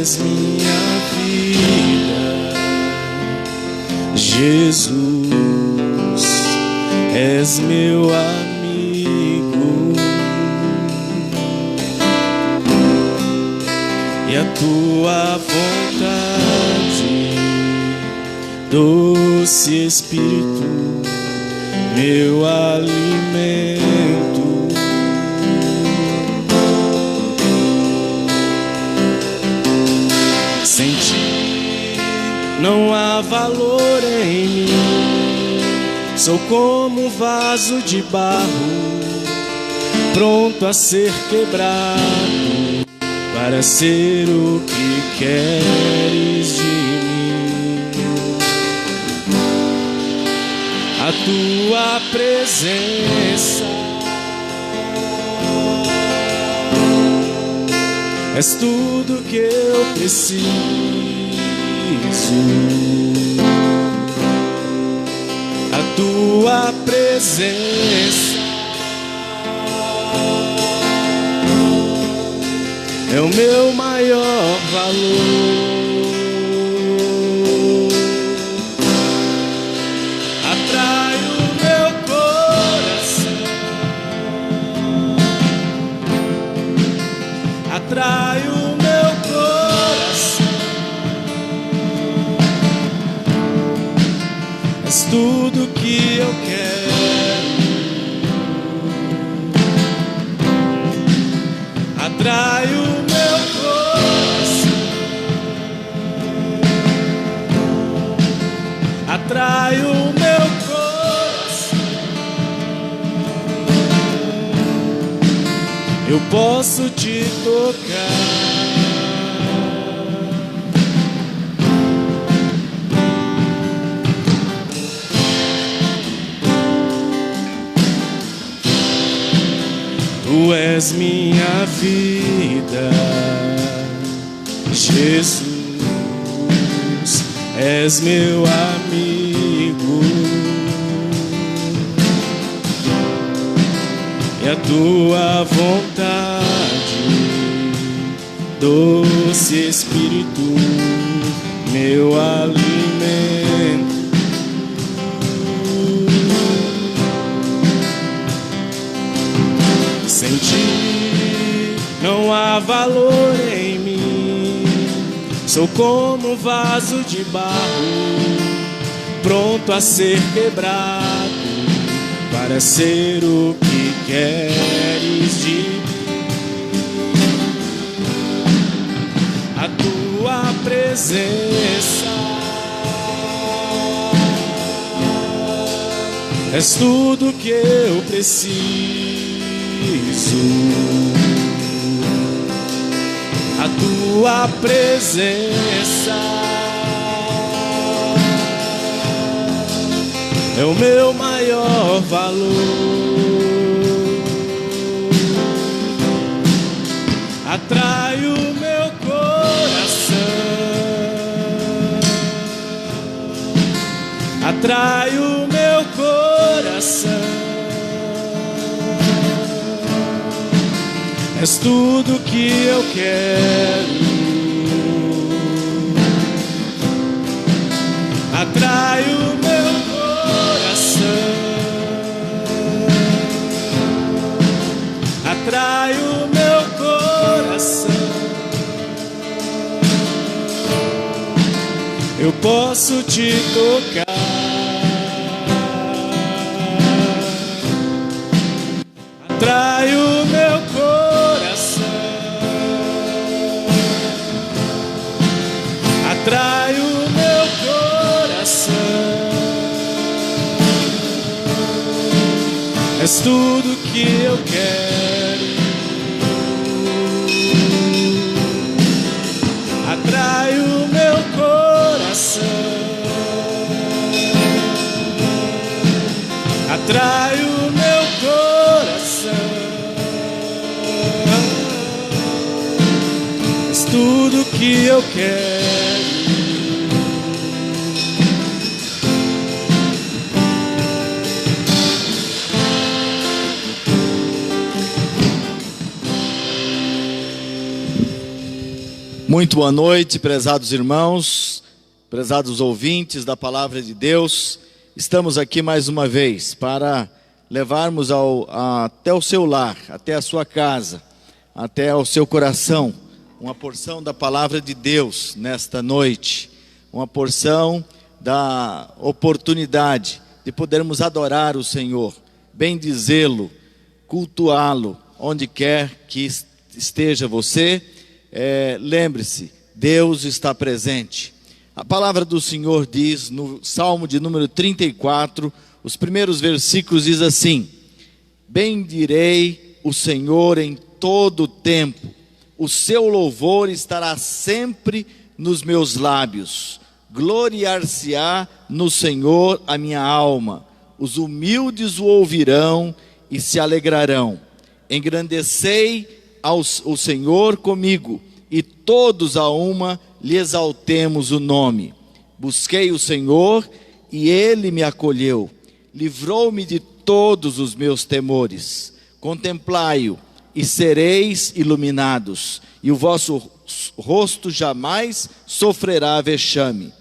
és minha vida, Jesus, és meu amigo, e a tua vontade, doce Espírito, meu alimento. Sem ti não há valor em mim. Sou como um vaso de barro, pronto a ser quebrado, para ser o que queres de mim. A tua presença és tudo que eu preciso. A tua presença é o meu maior valor. Atrai o meu coração, atrai o meu coração. És tudo que eu quero. Atrai o meu coração, atrai o meu coração. Eu posso te tocar. Tu és minha vida, Jesus, és meu amigo, e a tua vontade, doce Espírito, meu alimento. Sem ti não há valor em mim. Sou como um vaso de barro, pronto a ser quebrado, para ser o que queres de mim. A tua presença és tudo que eu preciso. A tua presença é o meu maior valor. Atrai o meu coração, atrai o meu coração. És tudo que eu quero. Atrai o meu coração, atrai o meu coração. Eu posso te tocar. Atrai o meu coração, atrai o meu coração. És tudo que eu quero. Atrai o meu coração, atrai o meu coração. És tudo que eu quero. Muito boa noite, prezados irmãos, prezados ouvintes da Palavra de Deus. Estamos aqui mais uma vez para levarmos até o seu lar, até a sua casa, até o seu coração, uma porção da Palavra de Deus nesta noite, uma porção da oportunidade de podermos adorar o Senhor, bendizê-lo, cultuá-lo, onde quer que esteja você. Lembre-se, Deus está presente. A palavra do Senhor diz no Salmo de número 34, os primeiros versículos diz assim: bendirei o Senhor em todo o tempo, o seu louvor estará sempre nos meus lábios. Gloriar-se-á no Senhor a minha alma, os humildes o ouvirão e se alegrarão. Engrandecei o Senhor comigo, e todos a uma lhe exaltemos o nome. Busquei o Senhor e ele me acolheu, livrou-me de todos os meus temores. Contemplai-o e sereis iluminados, e o vosso rosto jamais sofrerá vexame.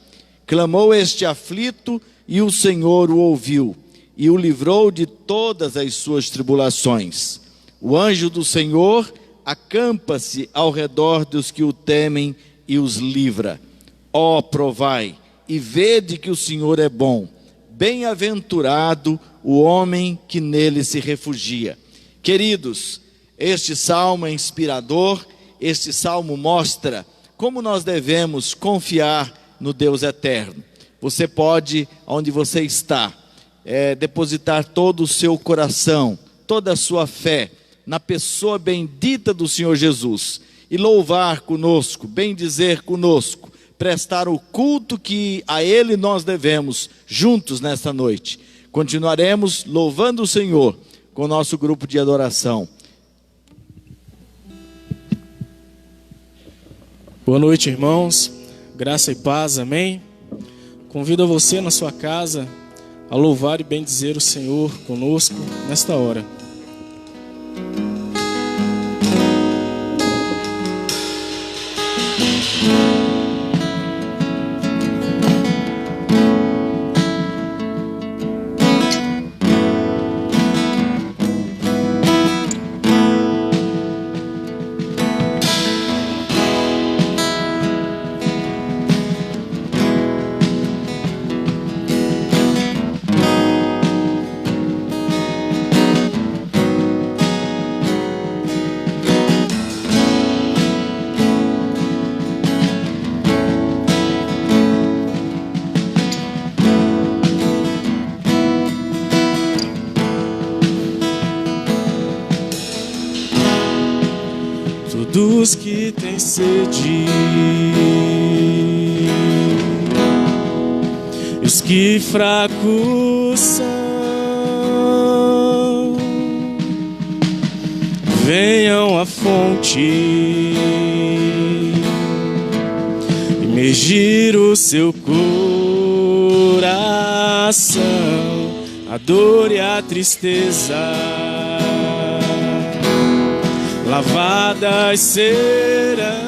Clamou este aflito e o Senhor o ouviu, e o livrou de todas as suas tribulações. O anjo do Senhor acampa-se ao redor dos que o temem e os livra. Ó, provai e vede que o Senhor é bom. Bem-aventurado o homem que nele se refugia. Queridos, este salmo é inspirador. Este salmo mostra como nós devemos confiar no Deus eterno. Você pode, onde você está, depositar todo o seu coração, toda a sua fé na pessoa bendita do Senhor Jesus, e louvar conosco, bendizer conosco, prestar o culto que a Ele nós devemos, juntos nesta noite. Continuaremos louvando o Senhor com o nosso grupo de adoração. Boa noite, irmãos, graça e paz, amém? Convido a você na sua casa a louvar e bendizer o Senhor conosco nesta hora. Todos que têm sede, os que fracos são, venham à fonte, imergir o seu coração, a dor e a tristeza lavadas serão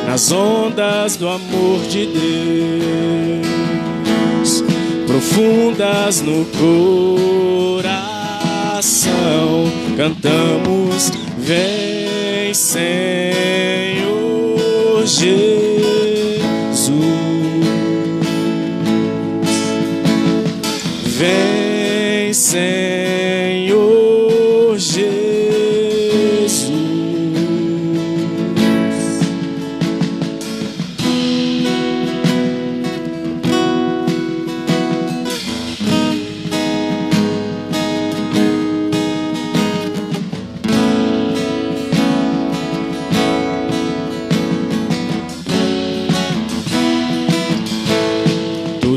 nas ondas do amor de Deus, profundas no coração. Cantamos: vem, Senhor Jesus, vem, Senhor Jesus.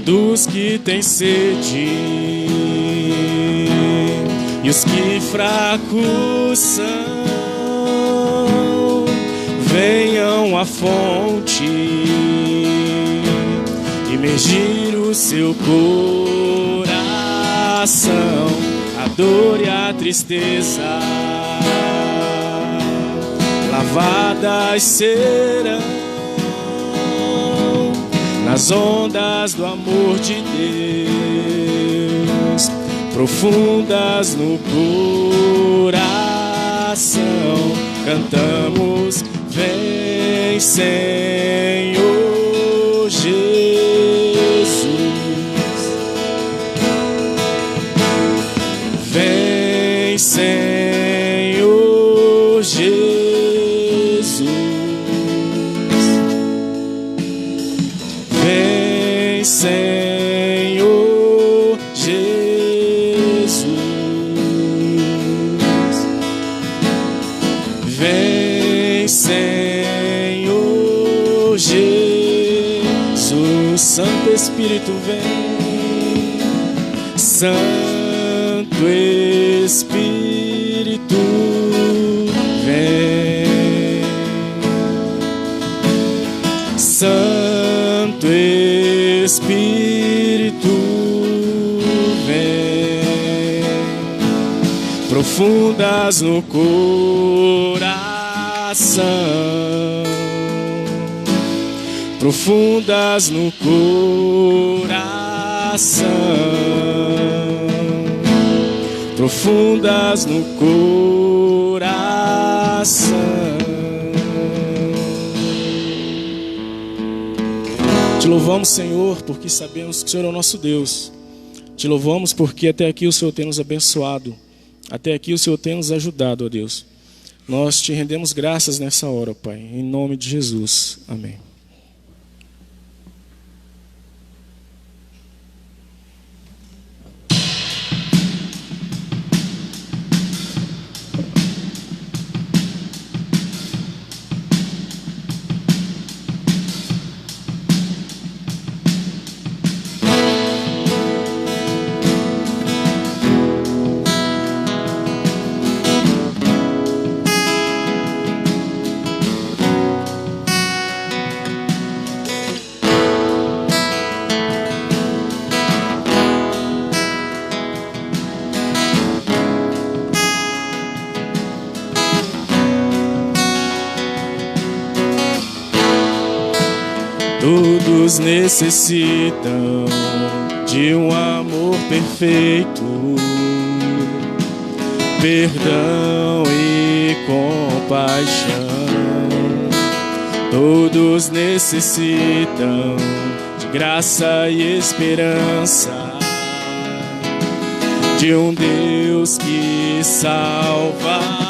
Todos que têm sede e os que fracos são, venham à fonte, imergir o seu coração, a dor e a tristeza lavadas serão nas ondas do amor de Deus, profundas no coração. Cantamos: vem, Senhor Jesus, vem, Senhor Jesus, vem, Senhor Jesus, vem, Senhor Jesus. Santo Espírito, vem, Santo Espírito, vem, Santo Espírito, vem, profundas no coração, profundas no coração, profundas no coração. Te louvamos, Senhor, porque sabemos que o Senhor é o nosso Deus. Te louvamos porque até aqui o Senhor tem nos abençoado. Até aqui o Senhor tem nos ajudado, ó Deus. Nós te rendemos graças nessa hora, Pai, em nome de Jesus. Amém. Todos necessitam de um amor perfeito, perdão e compaixão. Todos necessitam de graça e esperança, de um Deus que salva.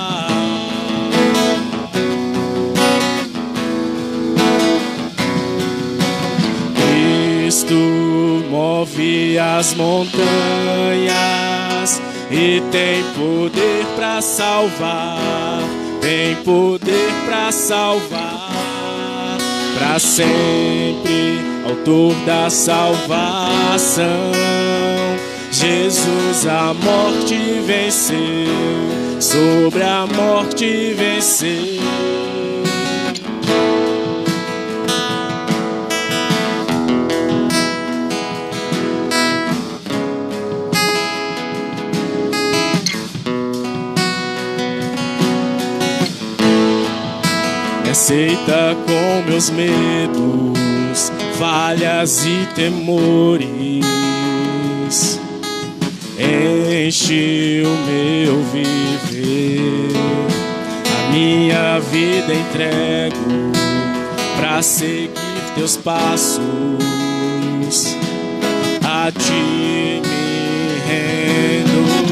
Cristo move as montanhas e tem poder para salvar, tem poder para salvar, para sempre, autor da salvação. Jesus a morte venceu, sobre a morte venceu. Aceita com meus medos, falhas e temores, enche o meu viver, a minha vida entrego pra seguir teus passos, a ti me rendo.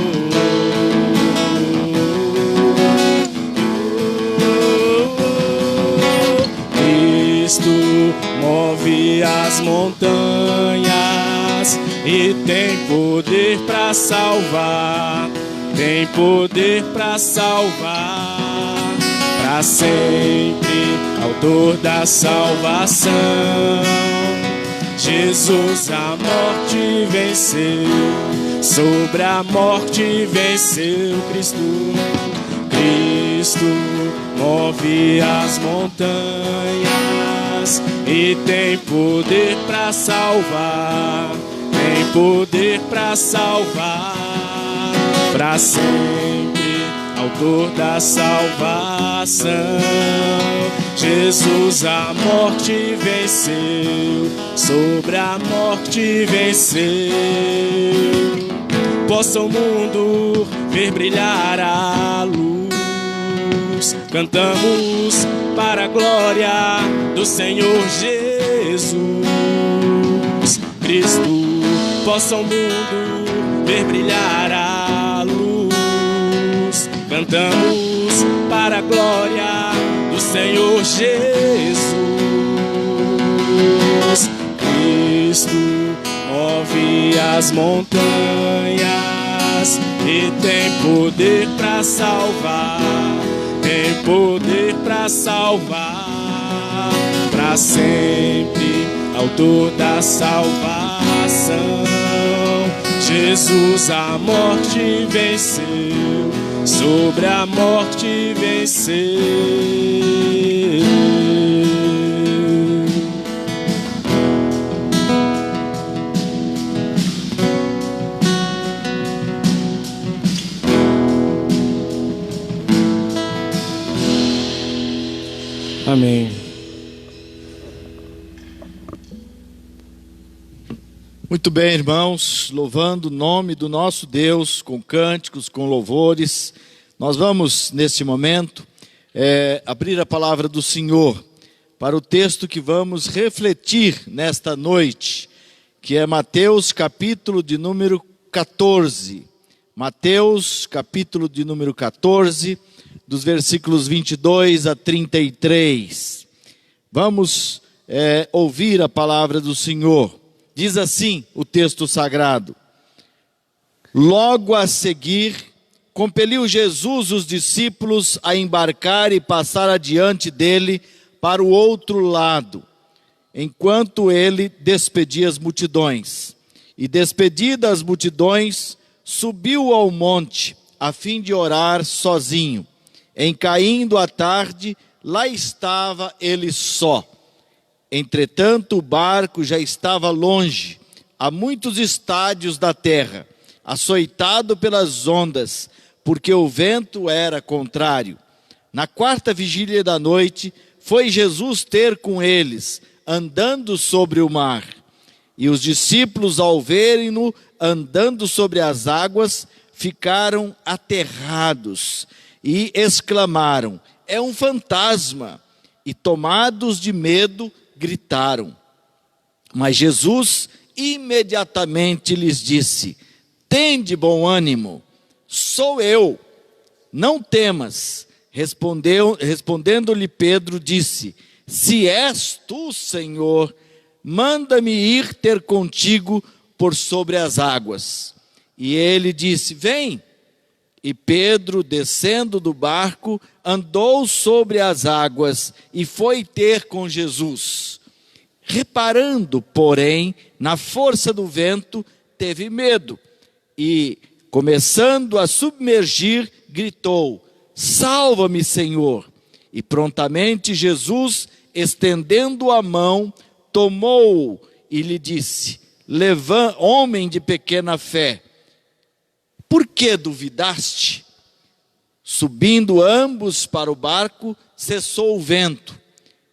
Cristo move as montanhas e tem poder para salvar, tem poder para salvar, para sempre, autor da salvação. Jesus a morte venceu, sobre a morte venceu. Cristo move as montanhas e tem poder para salvar, tem poder para salvar, para sempre, autor da salvação. Jesus a morte venceu, sobre a morte venceu. Possa o mundo ver brilhar a luz. Cantamos para a glória do Senhor Jesus Cristo. Possa o mundo ver brilhar a luz. Cantamos para a glória do Senhor Jesus Cristo. Move as montanhas e tem poder para salvar. Tem poder para salvar para sempre, autor da salvação. Jesus a morte venceu, sobre a morte venceu. Amém. Muito bem, irmãos, louvando o nome do nosso Deus, com cânticos, com louvores. Nós vamos, neste momento, abrir a palavra do Senhor para o texto que vamos refletir nesta noite, que é Mateus, capítulo de número 14. Mateus, capítulo de número 14, dos versículos 22 a 33. Vamos ouvir a palavra do Senhor. Diz assim o texto sagrado: logo a seguir, compeliu Jesus os discípulos a embarcar e passar adiante dele para o outro lado, enquanto ele despedia as multidões. E despedidas as multidões, subiu ao monte, a fim de orar sozinho. Em caindo a tarde, lá estava ele só. Entretanto, o barco já estava longe, a muitos estádios da terra, açoitado pelas ondas, porque o vento era contrário. Na quarta vigília da noite, foi Jesus ter com eles, andando sobre o mar. E os discípulos, ao verem-no andando sobre as águas, ficaram aterrados e exclamaram: é um fantasma! E tomados de medo, gritaram. Mas Jesus imediatamente lhes disse: tende bom ânimo, sou eu, não temas. Respondendo-lhe Pedro, disse: se és tu, Senhor, manda-me ir ter contigo por sobre as águas. E ele disse: vem. E Pedro, descendo do barco, andou sobre as águas e foi ter com Jesus. Reparando, porém, na força do vento, teve medo e, começando a submergir, gritou: salva-me, Senhor! E prontamente Jesus, estendendo a mão, tomou-o e lhe disse: homem de pequena fé, por que duvidaste? Subindo ambos para o barco, cessou o vento,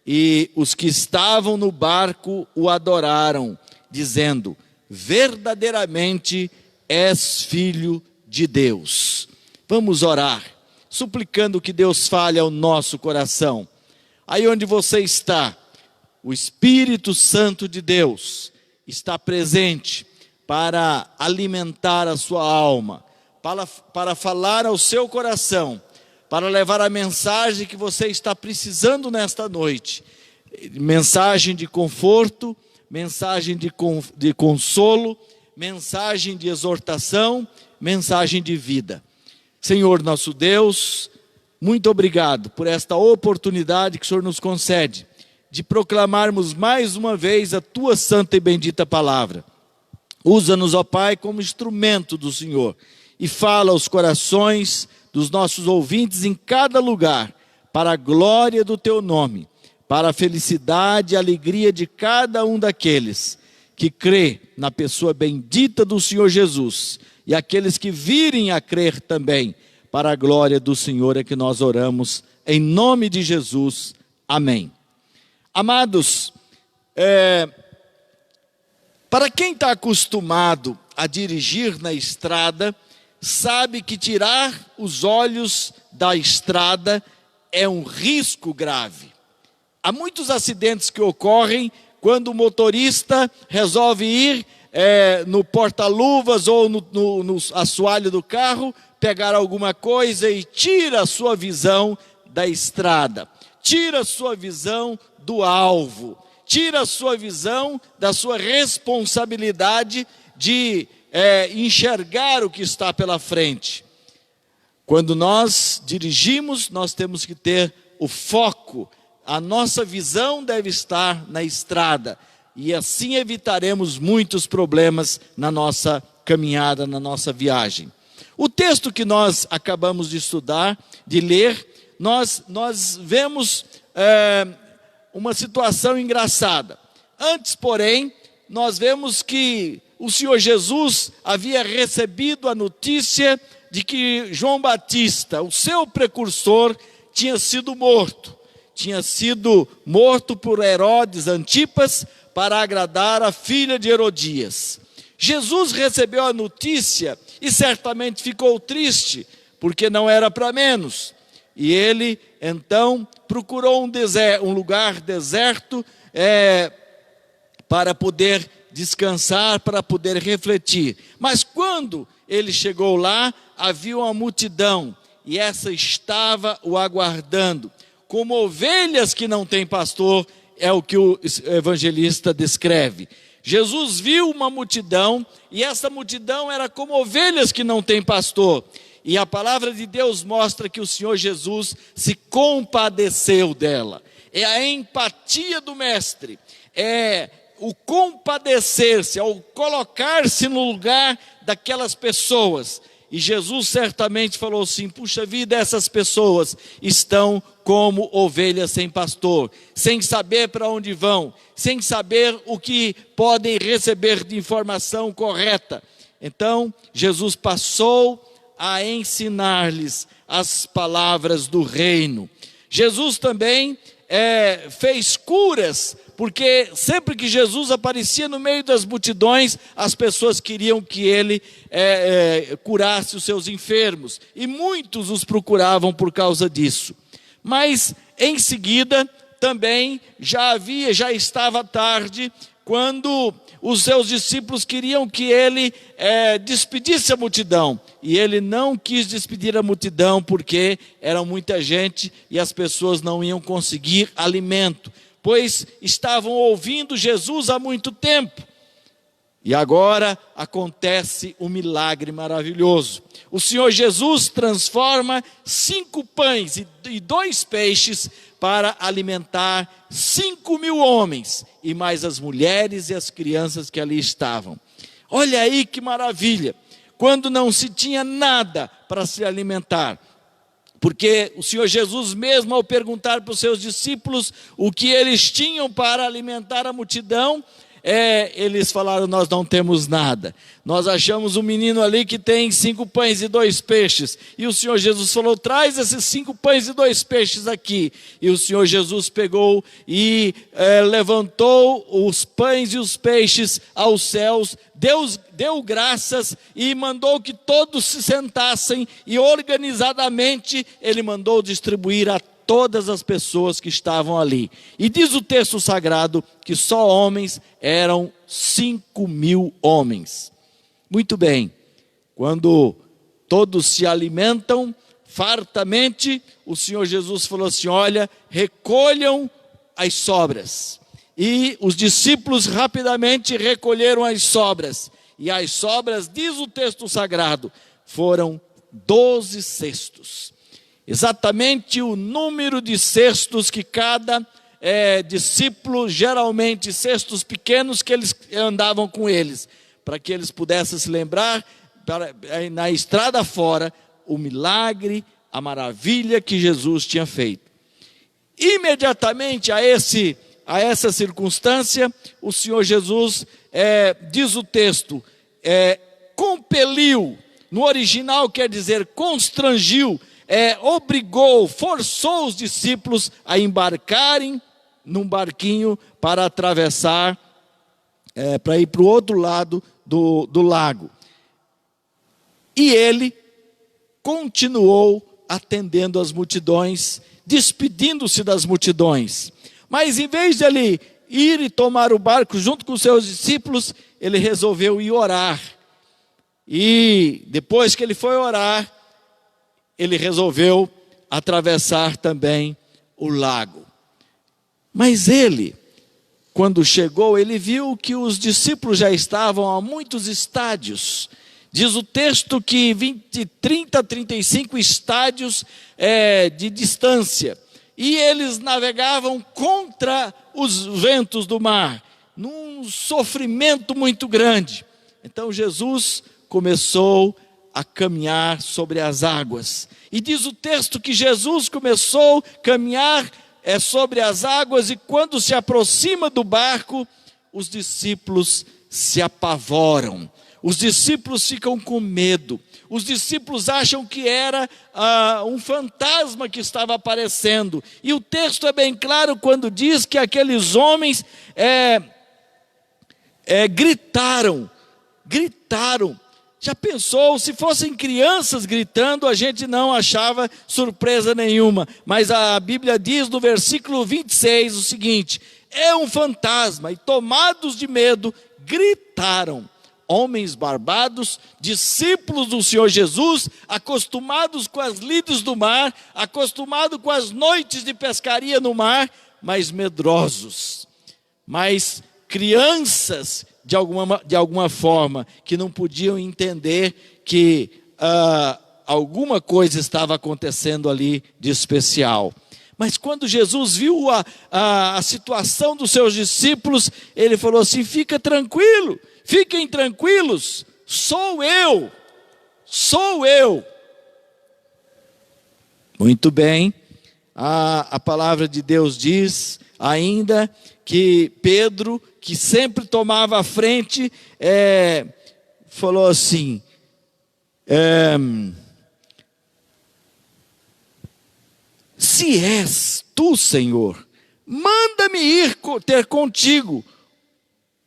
e os que estavam no barco o adoraram, dizendo: verdadeiramente és filho de Deus. Vamos orar, suplicando que Deus fale ao nosso coração. Aí onde você está, o Espírito Santo de Deus está presente para alimentar a sua alma, para falar ao seu coração, para levar a mensagem que você está precisando nesta noite. Mensagem de conforto, mensagem de consolo, mensagem de exortação, mensagem de vida. Senhor nosso Deus, muito obrigado por esta oportunidade que o Senhor nos concede de proclamarmos mais uma vez a tua santa e bendita palavra. Usa-nos, ó Pai, como instrumento do Senhor e fala aos corações dos nossos ouvintes em cada lugar, para a glória do teu nome, para a felicidade e alegria de cada um daqueles que crê na pessoa bendita do Senhor Jesus, e aqueles que virem a crer também, para a glória do Senhor é que nós oramos, em nome de Jesus, amém. Amados, para quem está acostumado a dirigir na estrada, sabe que tirar os olhos da estrada é um risco grave. Há muitos acidentes que ocorrem quando o motorista resolve ir no porta-luvas ou no assoalho do carro, pegar alguma coisa e tira a sua visão da estrada, tira a sua visão do alvo, tira a sua visão da sua responsabilidade de enxergar o que está pela frente. Quando nós dirigimos, nós temos que ter o foco, a nossa visão deve estar na estrada, e assim evitaremos muitos problemas na nossa caminhada, na nossa viagem. O texto que nós acabamos de estudar, de ler, nós vemos uma situação engraçada. Antes, porém, nós vemos que o Senhor Jesus havia recebido a notícia de que João Batista, o seu precursor, tinha sido morto. Tinha sido morto por Herodes Antipas para agradar a filha de Herodias. Jesus recebeu a notícia e certamente ficou triste, porque não era para menos. E ele, então, procurou um lugar deserto para poder descansar, para poder refletir. Mas quando ele chegou lá, havia uma multidão, e essa estava o aguardando, como ovelhas que não têm pastor, é o que o evangelista descreve. Jesus viu uma multidão, e essa multidão era como ovelhas que não têm pastor. E a palavra de Deus mostra que o Senhor Jesus se compadeceu dela. É a empatia do mestre, é o compadecer-se, ao colocar-se no lugar daquelas pessoas. E Jesus certamente falou assim: puxa vida, essas pessoas estão como ovelhas sem pastor, sem saber para onde vão, sem saber o que podem receber de informação correta. Então, Jesus passou a ensinar-lhes as palavras do reino. Jesus também fez curas, porque sempre que Jesus aparecia no meio das multidões, as pessoas queriam que ele curasse os seus enfermos, e muitos os procuravam por causa disso. Mas em seguida também já estava tarde, quando os seus discípulos queriam que ele despedisse a multidão, e ele não quis despedir a multidão, porque era muita gente e as pessoas não iam conseguir alimento, pois estavam ouvindo Jesus há muito tempo. E agora acontece um milagre maravilhoso. O Senhor Jesus transforma 5 pães e 2 peixes para alimentar 5.000 homens, e mais as mulheres e as crianças que ali estavam. Olha aí que maravilha, quando não se tinha nada para se alimentar. Porque o Senhor Jesus mesmo, ao perguntar para os seus discípulos o que eles tinham para alimentar a multidão, eles falaram: nós não temos nada. Nós achamos um menino ali que tem 5 pães e 2 peixes. E o Senhor Jesus falou: traz esses 5 pães e 2 peixes aqui. E o Senhor Jesus pegou e levantou os pães e os peixes aos céus, deu graças e mandou que todos se sentassem, e organizadamente ele mandou distribuir a todas as pessoas que estavam ali. E diz o texto sagrado que só homens eram 5.000 homens. Muito bem, quando todos se alimentam fartamente, o Senhor Jesus falou assim: olha, recolham as sobras. E os discípulos rapidamente recolheram as sobras. E as sobras, diz o texto sagrado, foram 12 cestos. Exatamente o número de cestos que cada discípulo, geralmente cestos pequenos que eles andavam com eles, para que eles pudessem se lembrar, na estrada fora, o milagre, a maravilha que Jesus tinha feito. Imediatamente a essa circunstância, o Senhor Jesus, diz o texto, compeliu no original quer dizer constrangiu, obrigou, forçou os discípulos a embarcarem num barquinho para atravessar, para ir para o outro lado do lago. E ele continuou atendendo as multidões, despedindo-se das multidões. Mas em vez de ele ir e tomar o barco junto com seus discípulos, ele resolveu ir orar. E depois que ele foi orar, ele resolveu atravessar também o lago. Mas ele, quando chegou, ele viu que os discípulos já estavam a muitos estádios. Diz o texto que 30, 35 estádios de distância. E eles navegavam contra os ventos do mar, num sofrimento muito grande. Então Jesus começou a caminhar sobre as águas. E diz o texto que Jesus começou a caminhar sobre as águas, e quando se aproxima do barco, os discípulos se apavoram. Os discípulos ficam com medo. Os discípulos acham que era um fantasma que estava aparecendo. E o texto é bem claro quando diz que aqueles homens gritaram. Já pensou, se fossem crianças gritando, a gente não achava surpresa nenhuma. Mas a Bíblia diz no versículo 26 o seguinte: é um fantasma. E tomados de medo, gritaram. Homens barbados, discípulos do Senhor Jesus, acostumados com as lides do mar, acostumados com as noites de pescaria no mar, mas medrosos. Mas crianças, de alguma forma, que não podiam entender que alguma coisa estava acontecendo ali de especial. Mas quando Jesus viu a situação dos seus discípulos, ele falou assim: fiquem tranquilos, sou eu. Muito bem, a palavra de Deus diz ainda que Pedro, que sempre tomava a frente, falou assim: se és tu, Senhor, manda-me ir ter contigo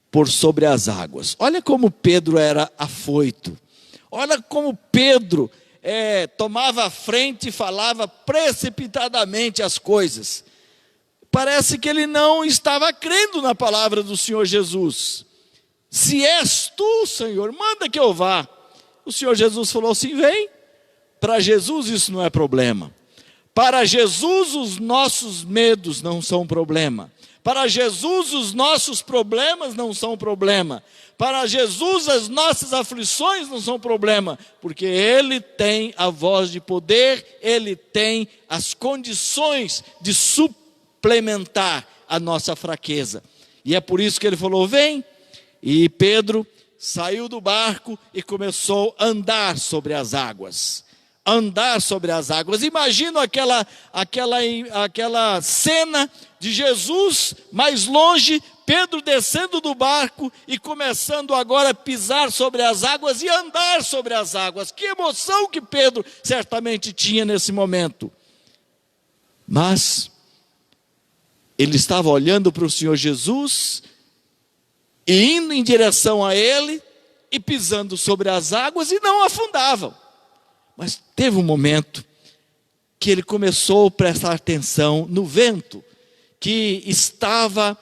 por sobre as águas. Olha como Pedro era afoito. Olha como Pedro tomava a frente e falava precipitadamente as coisas. Parece que ele não estava crendo na palavra do Senhor Jesus. Se és tu, Senhor, manda que eu vá. O Senhor Jesus falou assim: vem. Para Jesus isso não é problema. Para Jesus os nossos medos não são problema. Para Jesus os nossos problemas não são problema. Para Jesus as nossas aflições não são problema. Porque Ele tem a voz de poder, Ele tem as condições de suplementar a nossa fraqueza. E é por isso que Ele falou: vem. E Pedro saiu do barco e começou a andar sobre as águas. Andar sobre as águas. Imagina aquela cena de Jesus mais longe, Pedro descendo do barco e começando agora a pisar sobre as águas e andar sobre as águas. Que emoção que Pedro certamente tinha nesse momento. Mas ele estava olhando para o Senhor Jesus e indo em direção a Ele e pisando sobre as águas e não afundavam. Mas teve um momento que ele começou a prestar atenção no vento que estava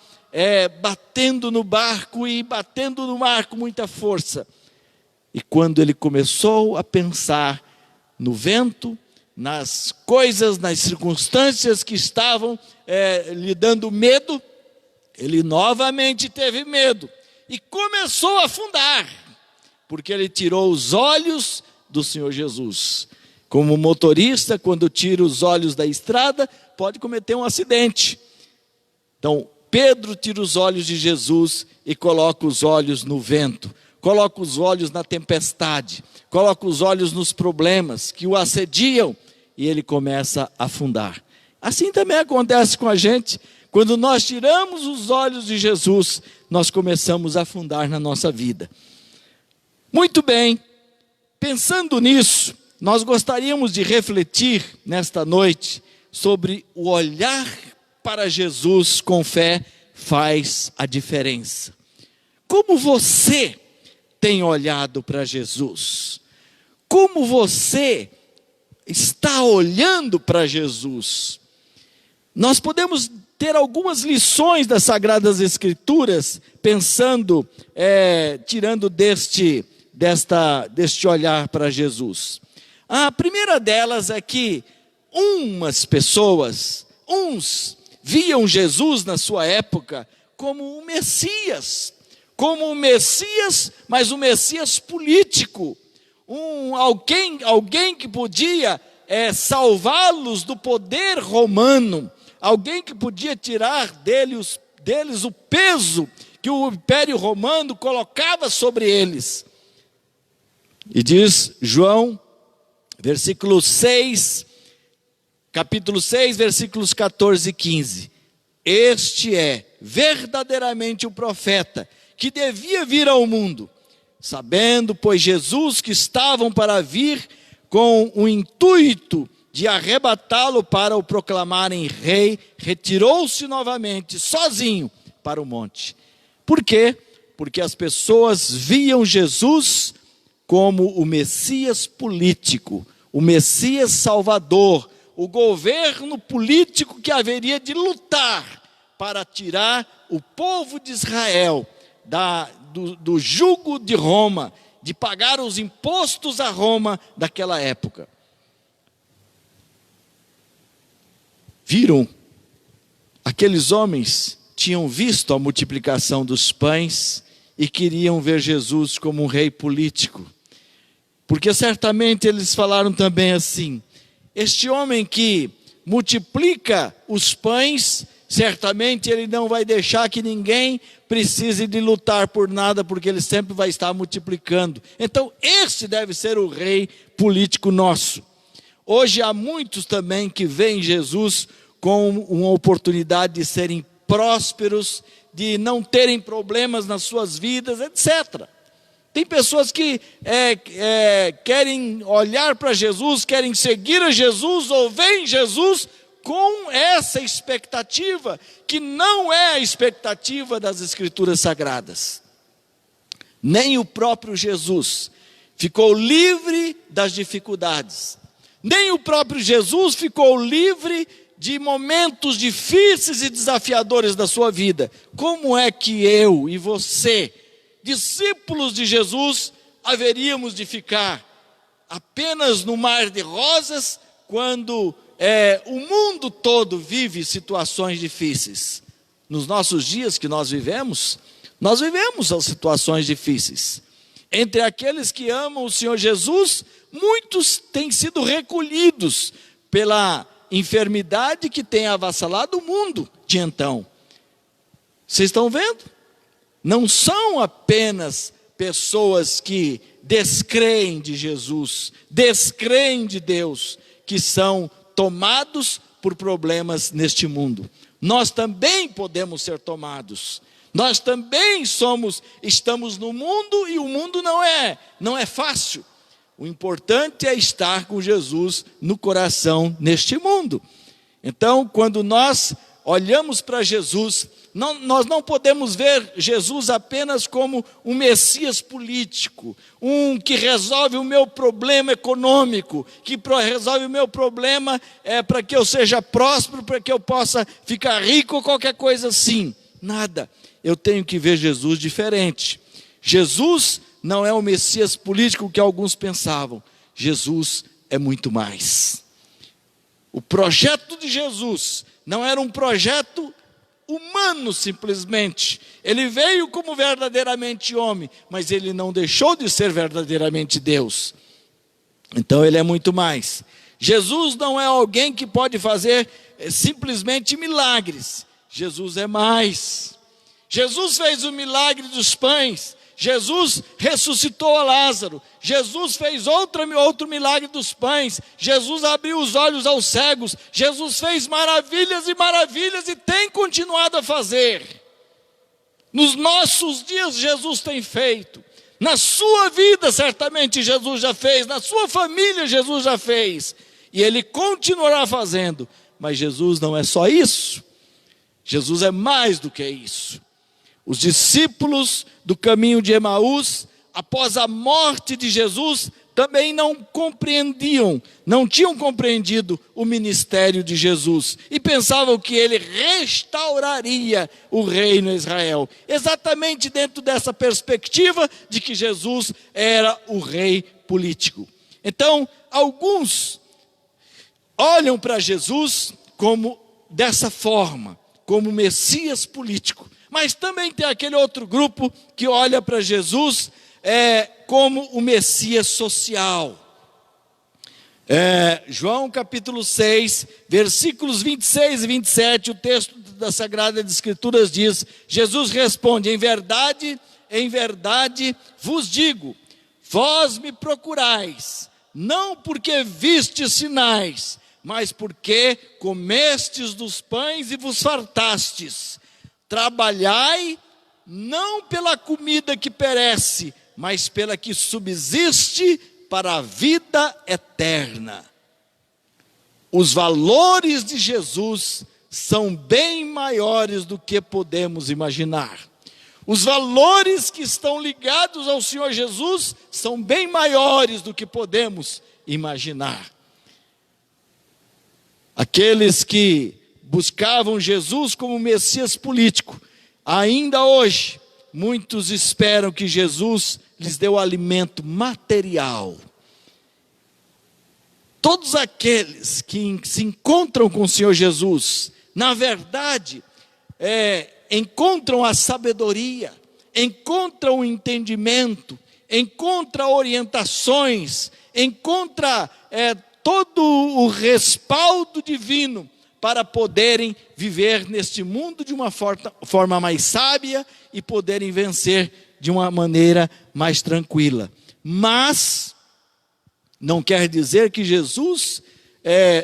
batendo no barco e batendo no mar com muita força. E quando ele começou a pensar no vento, nas coisas, nas circunstâncias que estavam lhe dando medo, ele novamente teve medo e começou a afundar, porque ele tirou os olhos do Senhor Jesus. Como motorista, quando tira os olhos da estrada, pode cometer um acidente. Então, Pedro tira os olhos de Jesus e coloca os olhos no vento, coloca os olhos na tempestade, coloca os olhos nos problemas que o assediam e ele começa a afundar. Assim também acontece com a gente. Quando nós tiramos os olhos de Jesus, nós começamos a afundar na nossa vida. Muito bem, pensando nisso, nós gostaríamos de refletir nesta noite sobre o olhar para Jesus com fé faz a diferença. Como você tem olhado para Jesus? Como você está olhando para Jesus? Nós podemos ter algumas lições das Sagradas Escrituras, pensando, tirando deste olhar para Jesus. A primeira delas é que uns viam Jesus na sua época como o Messias, mas o Messias político, alguém que podia salvá-los do poder romano, alguém que podia tirar deles o peso que o Império Romano colocava sobre eles. E diz João, capítulo 6, versículos 14 e 15. Este é verdadeiramente o profeta que devia vir ao mundo, sabendo, pois, Jesus que estavam para vir com o intuito de arrebatá-lo para o proclamarem rei, retirou-se novamente, sozinho, para o monte. Por quê? Porque as pessoas viam Jesus como o Messias político, o Messias salvador, o governo político que haveria de lutar para tirar o povo de Israel do jugo de Roma, de pagar os impostos a Roma daquela época. Viram? Aqueles homens tinham visto a multiplicação dos pães e queriam ver Jesus como um rei político. Porque certamente eles falaram também assim: este homem que multiplica os pães, certamente ele não vai deixar que ninguém precise de lutar por nada, porque ele sempre vai estar multiplicando. Então esse deve ser o rei político nosso. Hoje há muitos também que veem Jesus com uma oportunidade de serem prósperos, de não terem problemas nas suas vidas, etc. Tem pessoas que querem olhar para Jesus, querem seguir a Jesus, ou veem Jesus com essa expectativa, que não é a expectativa das Escrituras Sagradas. Nem o próprio Jesus ficou livre das dificuldades, nem o próprio Jesus ficou livre de momentos difíceis e desafiadores da sua vida. Como é que eu e você, discípulos de Jesus, haveríamos de ficar apenas no mar de rosas, quando o mundo todo vive situações difíceis? Nos nossos dias que nós vivemos as situações difíceis. Entre aqueles que amam o Senhor Jesus, muitos têm sido recolhidos pela enfermidade que tem avassalado o mundo de então. Vocês estão vendo? Não são apenas pessoas que descreem de Jesus, descreem de Deus, que são tomados por problemas neste mundo. Nós também podemos ser tomados. Nós também estamos no mundo, e o mundo não é fácil. O importante é estar com Jesus no coração neste mundo. Então, quando nós olhamos para Jesus, nós não podemos ver Jesus apenas como um Messias político, um que resolve o meu problema econômico, que resolve o meu problema para que eu seja próspero, para que eu possa ficar rico, ou qualquer coisa assim. Nada. Eu tenho que ver Jesus diferente. Jesus não é o Messias político que alguns pensavam. Jesus é muito mais. O projeto de Jesus não era um projeto humano simplesmente. Ele veio como verdadeiramente homem, mas ele não deixou de ser verdadeiramente Deus. Então ele é muito mais. Jesus não é alguém que pode fazer simplesmente milagres. Jesus é mais. Jesus fez o milagre dos pães. Jesus ressuscitou a Lázaro. Jesus fez outro milagre dos pães. Jesus abriu os olhos aos cegos. Jesus fez maravilhas e maravilhas e tem continuado a fazer. Nos nossos dias Jesus tem feito. Na sua vida, certamente Jesus já fez, na sua família, Jesus já fez, e Ele continuará fazendo. Mas Jesus não é só isso, Jesus é mais do que isso. Os discípulos do caminho de Emaús, após a morte de Jesus, também não compreendiam, não tinham compreendido o ministério de Jesus e pensavam que ele restauraria o reino de Israel, exatamente dentro dessa perspectiva de que Jesus era o rei político. Então, alguns olham para Jesus como dessa forma, como Messias político, mas também tem aquele outro grupo que olha para Jesus como o Messias social. João capítulo 6, versículos 26 e 27, o texto da Sagrada Escrituras diz: Jesus responde: em verdade vos digo, vós me procurais, não porque vistes sinais, mas porque comestes dos pães e vos fartastes. Trabalhai não pela comida que perece, mas pela que subsiste para a vida eterna. Os valores de Jesus são bem maiores do que podemos imaginar. Os valores que estão ligados ao Senhor Jesus são bem maiores do que podemos imaginar. Aqueles que buscavam Jesus como Messias político, ainda hoje, muitos esperam que Jesus lhes dê o alimento material. Todos aqueles que se encontram com o Senhor Jesus, na verdade, encontram a sabedoria, encontram o entendimento, encontram orientações, encontram todo o respaldo divino para poderem viver neste mundo de uma forma mais sábia e poderem vencer de uma maneira mais tranquila. Mas não quer dizer que Jesus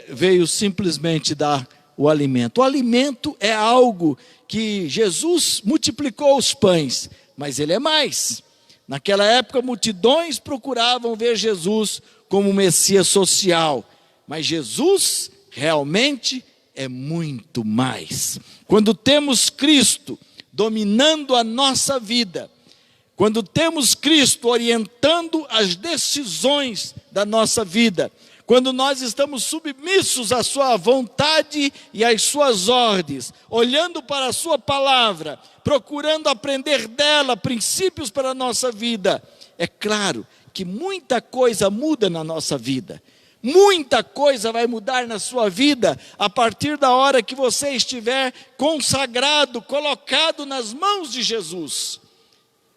veio simplesmente dar o alimento. O alimento é algo que Jesus multiplicou os pães, mas ele é mais. Naquela época, multidões procuravam ver Jesus como Messias social, mas Jesus realmente é muito mais. Quando temos Cristo dominando a nossa vida, quando temos Cristo orientando as decisões da nossa vida, quando nós estamos submissos à sua vontade e às suas ordens, olhando para a sua palavra, procurando aprender dela princípios para a nossa vida, é claro que muita coisa muda na nossa vida. Muita coisa vai mudar na sua vida a partir da hora que você estiver consagrado, colocado nas mãos de Jesus.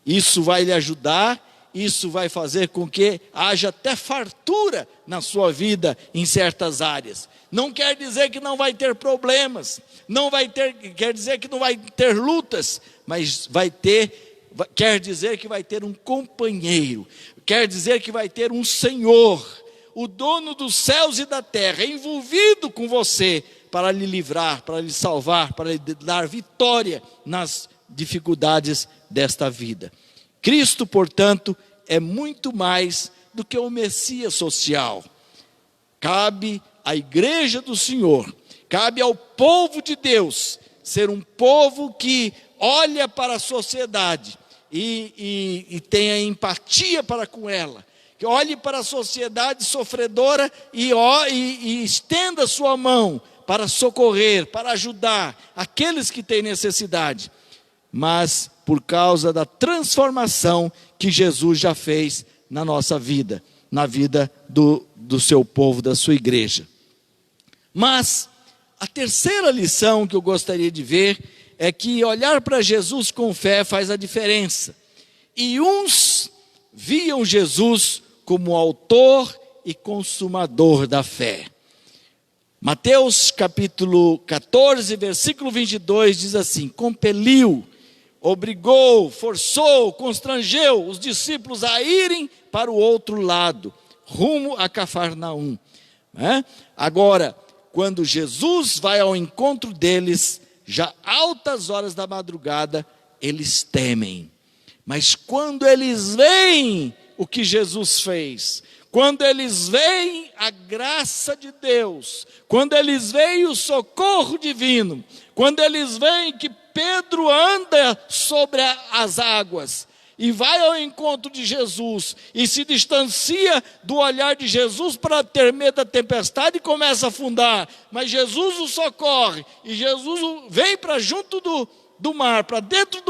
Isso vai lhe ajudar, isso vai fazer com que haja até fartura na sua vida em certas áreas. Não quer dizer que não vai ter problemas, quer dizer que não vai ter lutas, mas quer dizer que vai ter um companheiro, quer dizer que vai ter um Senhor, o dono dos céus e da terra, envolvido com você para lhe livrar, para lhe salvar, para lhe dar vitória nas dificuldades desta vida. Cristo, portanto, é muito mais do que o Messias social. Cabe à igreja do Senhor, cabe ao povo de Deus, ser um povo que olha para a sociedade e tenha empatia para com ela, que olhe para a sociedade sofredora e estenda sua mão para socorrer, para ajudar aqueles que têm necessidade. Mas por causa da transformação que Jesus já fez na nossa vida, na vida do seu povo, da sua igreja. Mas a terceira lição que eu gostaria de ver é que olhar para Jesus com fé faz a diferença. E uns viam Jesus como autor e consumador da fé. Mateus capítulo 14, versículo 22 diz assim: compeliu, obrigou, forçou, constrangeu os discípulos a irem para o outro lado, rumo a Cafarnaum. Agora, quando Jesus vai ao encontro deles, já altas horas da madrugada, eles temem. Mas quando eles veem o que Jesus fez, quando eles veem a graça de Deus, quando eles veem o socorro divino, quando eles veem que Pedro anda sobre as águas e vai ao encontro de Jesus e se distancia do olhar de Jesus para ter medo da tempestade e começa a afundar, mas Jesus o socorre e Jesus vem para junto do mar, para dentro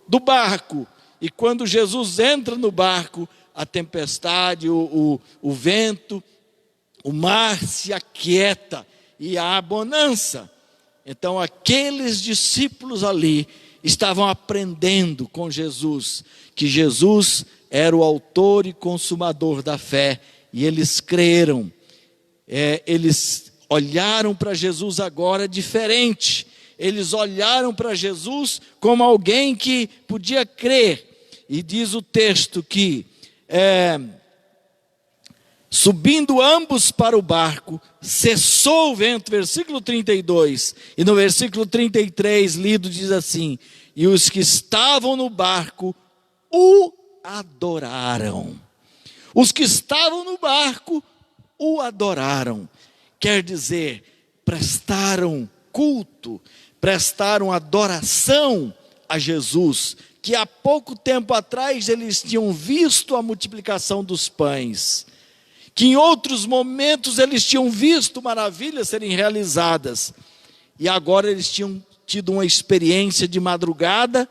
do barco, e quando Jesus entra no barco, a tempestade, o vento, o mar se aquieta e há bonança. Então aqueles discípulos ali estavam aprendendo com Jesus, que Jesus era o autor e consumador da fé, e eles creram. Eles olharam para Jesus agora diferente, eles olharam para Jesus como alguém que podia crer, e diz o texto que subindo ambos para o barco, cessou o vento, versículo 32, e no versículo 33 lido diz assim: e os que estavam no barco o adoraram. Os que estavam no barco o adoraram, quer dizer, prestaram culto, prestaram adoração a Jesus, que há pouco tempo atrás eles tinham visto a multiplicação dos pães, que em outros momentos eles tinham visto maravilhas serem realizadas, e agora eles tinham tido uma experiência de madrugada,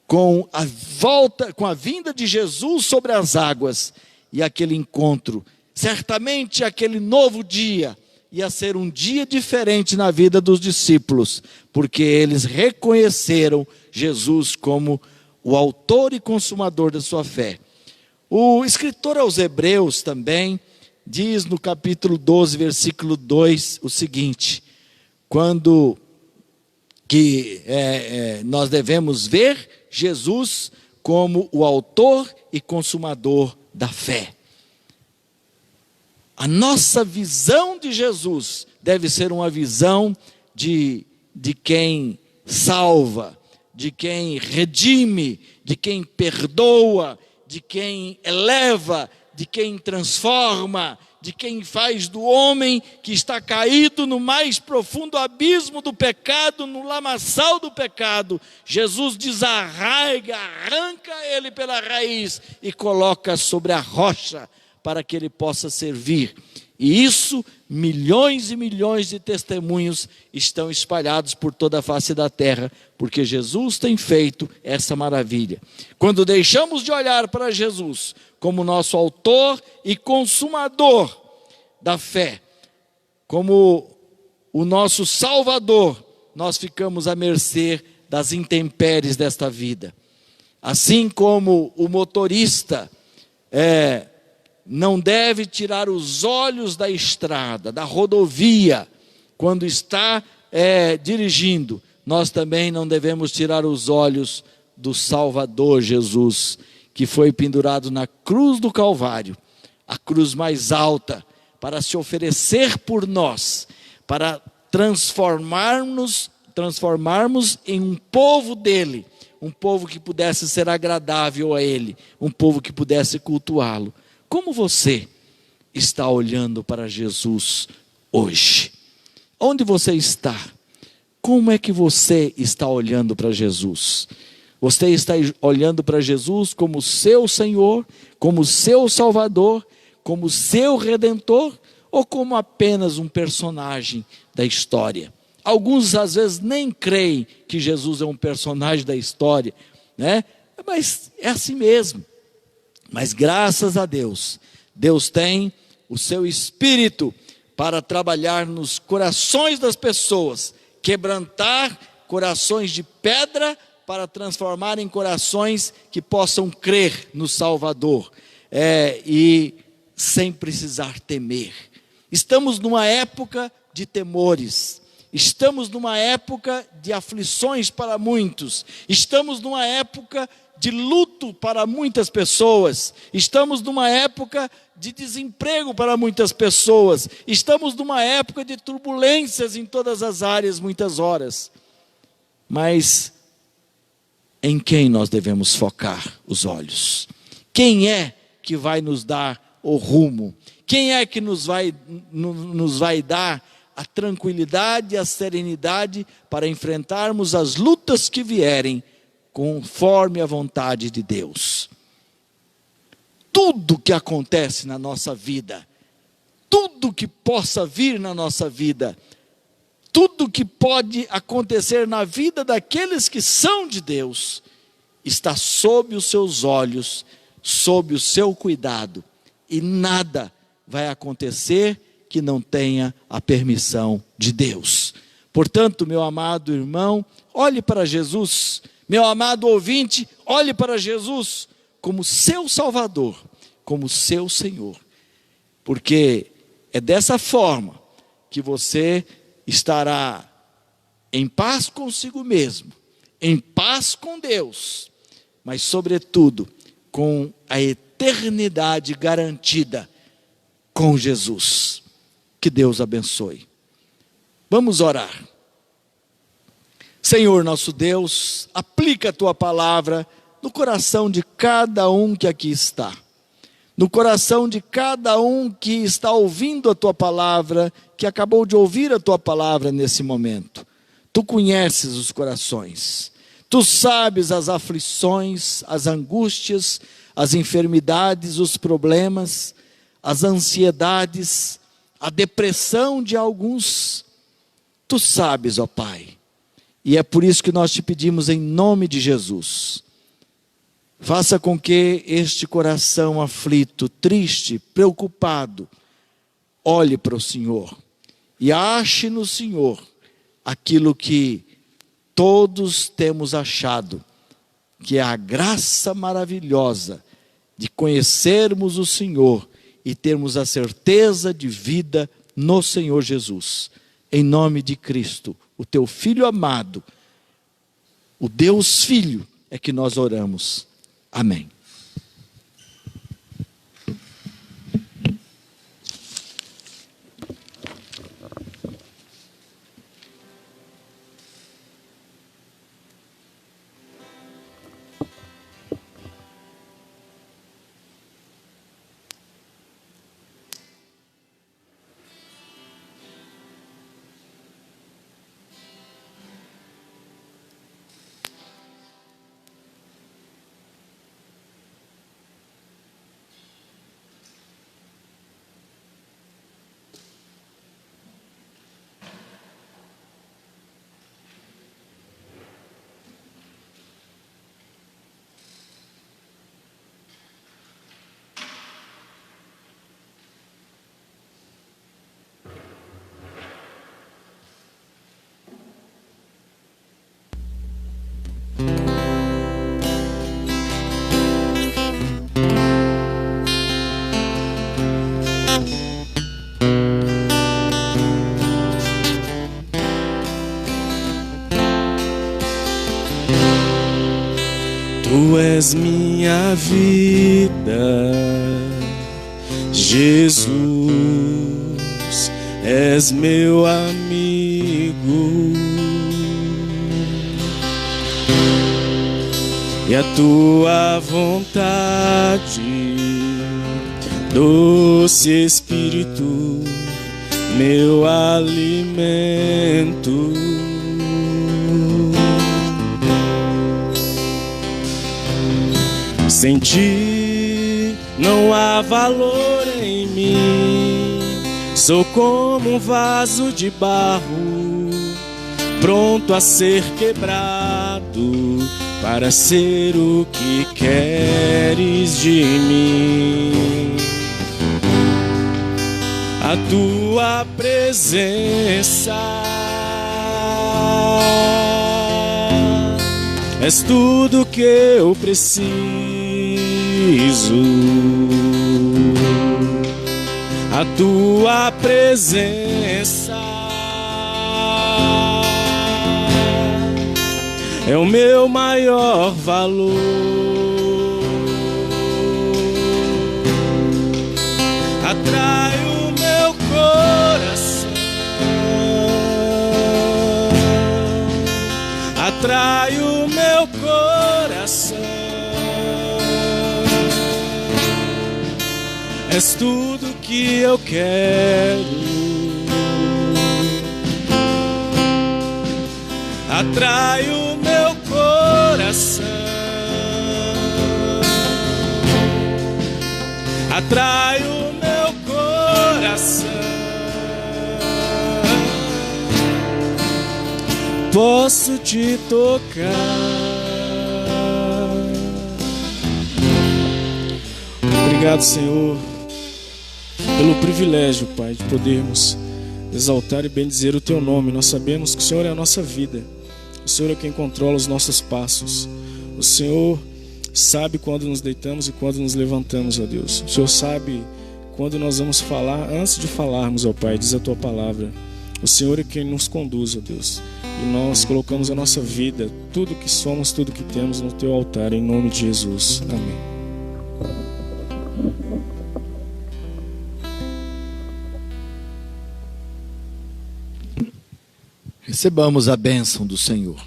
com a vinda de Jesus sobre as águas, e aquele encontro, certamente aquele novo dia, ia ser um dia diferente na vida dos discípulos, porque eles reconheceram Jesus como o autor e consumador da sua fé. O escritor aos Hebreus também diz no capítulo 12, versículo 2, o seguinte: quando nós devemos ver Jesus como o autor e consumador da fé. A nossa visão de Jesus deve ser uma visão de quem salva, de quem redime, de quem perdoa, de quem eleva, de quem transforma, de quem faz do homem que está caído no mais profundo abismo do pecado, no lamaçal do pecado, Jesus desarraiga, arranca ele pela raiz e coloca sobre a rocha, para que ele possa servir. E isso, milhões e milhões de testemunhos estão espalhados por toda a face da terra, porque Jesus tem feito essa maravilha. Quando deixamos de olhar para Jesus como nosso autor e consumador da fé, como o nosso Salvador, nós ficamos à mercê das intempéries desta vida. Assim como o motorista não deve tirar os olhos da estrada, da rodovia, quando está dirigindo, nós também não devemos tirar os olhos do Salvador Jesus, que foi pendurado na cruz do Calvário, a cruz mais alta, para se oferecer por nós, para transformarmos em um povo dele, um povo que pudesse ser agradável a ele, um povo que pudesse cultuá-lo. Como você está olhando para Jesus hoje? Onde você está? Como é que você está olhando para Jesus? Você está olhando para Jesus como seu Senhor, como seu Salvador, como seu Redentor, ou como apenas um personagem da história? Alguns às vezes nem creem que Jesus é um personagem da história, né? Mas é assim mesmo. Mas graças a Deus, Deus tem o seu Espírito para trabalhar nos corações das pessoas, quebrantar corações de pedra para transformar em corações que possam crer no Salvador, e sem precisar temer. Estamos numa época de temores, estamos numa época de aflições para muitos, estamos numa época de luto para muitas pessoas, estamos numa época de desemprego para muitas pessoas, estamos numa época de turbulências em todas as áreas, muitas horas. Mas em quem nós devemos focar os olhos. Quem é que vai nos dar o rumo? Quem é que nos vai dar a tranquilidade e a serenidade para enfrentarmos as lutas que vierem conforme a vontade de Deus? Tudo que acontece na nossa vida, tudo que possa vir na nossa vida, tudo que pode acontecer na vida daqueles que são de Deus, está sob os seus olhos, sob o seu cuidado, e nada vai acontecer que não tenha a permissão de Deus. Portanto, meu amado irmão, olhe para Jesus. Meu amado ouvinte, olhe para Jesus como seu Salvador, como seu Senhor. Porque é dessa forma que você estará em paz consigo mesmo, em paz com Deus, mas sobretudo com a eternidade garantida com Jesus. Que Deus abençoe. Vamos orar. Senhor nosso Deus, aplica a tua palavra no coração de cada um que aqui está, no coração de cada um que está ouvindo a tua palavra, que acabou de ouvir a tua palavra nesse momento. Tu conheces os corações, tu sabes as aflições, as angústias, as enfermidades, os problemas, as ansiedades, a depressão de alguns. Tu sabes, ó Pai, e é por isso que nós te pedimos em nome de Jesus. Faça com que este coração aflito, triste, preocupado, olhe para o Senhor e ache no Senhor aquilo que todos temos achado, que é a graça maravilhosa de conhecermos o Senhor e termos a certeza de vida no Senhor Jesus. Em nome de Cristo, o teu Filho amado, o Deus Filho, é que nós oramos. Amém. Tu és minha vida, Jesus, és meu amigo, e a tua vontade, doce Espírito, meu alimento. Sem ti não há valor em mim, sou como um vaso de barro, pronto a ser quebrado, para ser o que queres de mim. A tua presença és tudo que eu preciso. A tua presença é o meu maior valor. Atrai o meu coração, atrai o meu coração. és tudo que eu quero. Atrai o meu coração, atrai o meu coração. Posso te tocar. Obrigado, Senhor, pelo privilégio, Pai, de podermos exaltar e bendizer o Teu nome. Nós sabemos que o Senhor é a nossa vida. O Senhor é quem controla os nossos passos. O Senhor sabe quando nos deitamos e quando nos levantamos, ó Deus. O Senhor sabe quando nós vamos falar, antes de falarmos, ó Pai, diz a Tua palavra. O Senhor é quem nos conduz, ó Deus. E nós colocamos a nossa vida, tudo que somos, tudo que temos no Teu altar, em nome de Jesus. Amém. Recebamos a bênção do Senhor.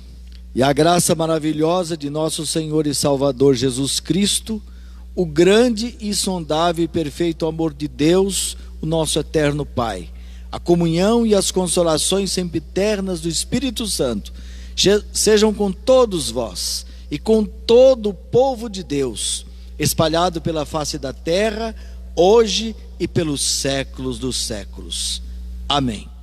E a graça maravilhosa de nosso Senhor e Salvador Jesus Cristo, o grande, insondável e perfeito amor de Deus, o nosso eterno Pai, a comunhão e as consolações sempiternas do Espírito Santo, sejam com todos vós e com todo o povo de Deus, espalhado pela face da terra, hoje e pelos séculos dos séculos. Amém.